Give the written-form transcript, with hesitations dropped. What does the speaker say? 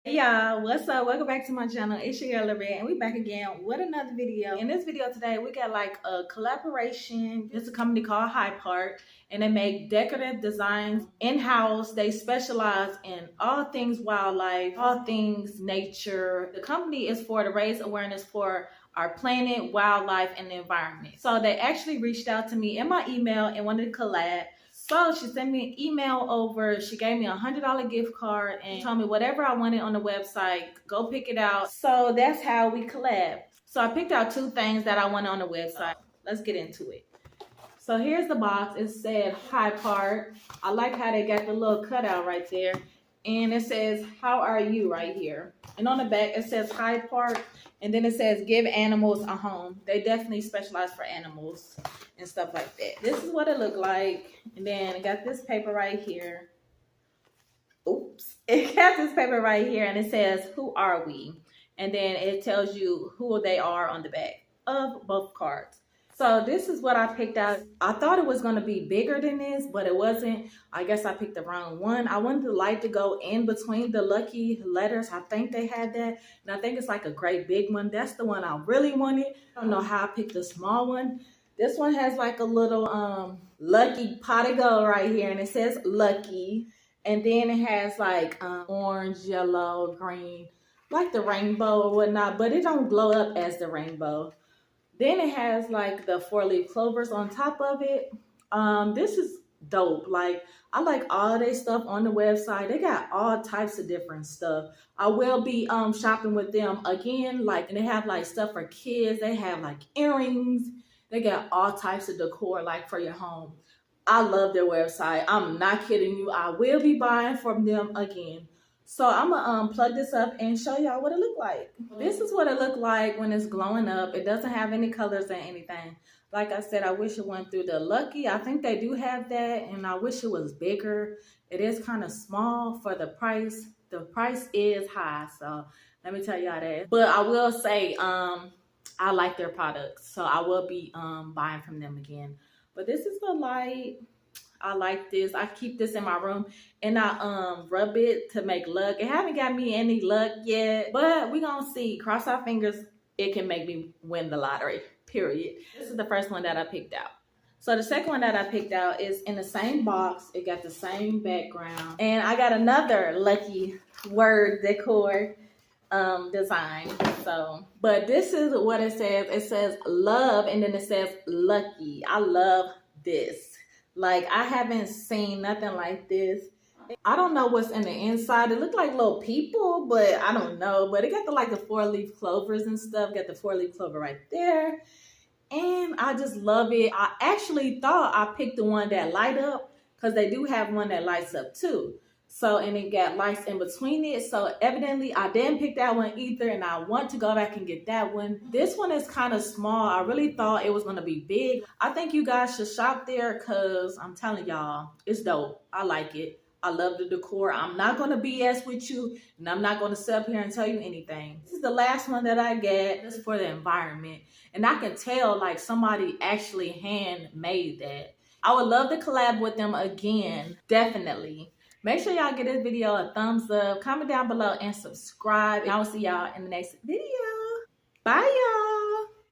Hey y'all, what's up? Welcome back to my channel. It's your girl SariahRena, and we back again with another video. In this video today, we got like a collaboration. It's a company called Hyde Park, and they make decorative designs in-house. They specialize in all things wildlife, all things nature. The company is for to raise awareness for our planet, wildlife, and the environment. So they actually reached out to me in my email and wanted to collab. So she sent me an email over. She gave me a $100 gift card and told me whatever I wanted on the website, go pick it out. So that's how we collab. So I picked out two things that I wanted on the website. Let's get into it. So here's the box. It said Hyde Park. I like how they got the little cutout right there. And it says, how are you right here? And on the back, it says Hyde Park. And then it says, give animals a home. They definitely specialize for animals and stuff like that. This is what it looked like. And then it got this paper right here. Oops. It got this paper right here. And it says, who are we? And then it tells you who they are on the back of both cards. So this is what I picked out. I thought it was going to be bigger than this, but it wasn't. I guess I picked the wrong one. I wanted the light to go in between the lucky letters. I think they had that. And I think it's like a great big one. That's the one I really wanted. I don't know how I picked the small one. This one has like a little lucky pot of gold right here. And it says lucky. And then it has like orange, yellow, green, like the rainbow or whatnot. But it don't glow up as the rainbow. Then it has like the 4-leaf clovers on top of it. This is dope. Like, I like all their stuff on the website. They got all types of different stuff. I will be shopping with them again. Like, and they have like stuff for kids. They have like earrings. They got all types of decor like for your home. I love their website. I'm not kidding you. I will be buying from them again. So I'm gonna plug this up and show y'all what it looked like. This is what it looked like when it's glowing up. It doesn't have any colors or anything. Like I said, I wish it went through the lucky. I think they do have that, and I wish it was bigger. It is kind of small for the price. The price is high, so let me tell y'all that. But I will say, I like their products, so I will be buying from them again. But this is the light. I like this. I keep this in my room and I rub it to make luck. It haven't got me any luck yet, but we gonna see. Cross our fingers, it can make me win the lottery, period. This is the first one that I picked out. So the second one that I picked out is in the same box. It got the same background. And I got another lucky word decor design. So, but this is what it says. It says love and then it says lucky. I love this. Like, I haven't seen nothing like this. I don't know what's in the inside. It looked like little people, but I don't know. But it got the 4-leaf clovers and stuff. Got the 4-leaf clover right there. And I just love it. I actually thought I picked the one that light up because they do have one that lights up too. So, and it got lights in between it. So evidently I didn't pick that one either. And I want to go back and get that one. This one is kind of small. I really thought it was going to be big. I think you guys should shop there because I'm telling y'all, it's dope. I like it. I love the decor. I'm not going to BS with you. And I'm not going to sit up here and tell you anything. This is the last one that I get. This is for the environment. And I can tell like somebody actually handmade that. I would love to collab with them again. Definitely. Make sure y'all give this video a thumbs up, comment down below, and subscribe. And I will see y'all in the next video. Bye, y'all.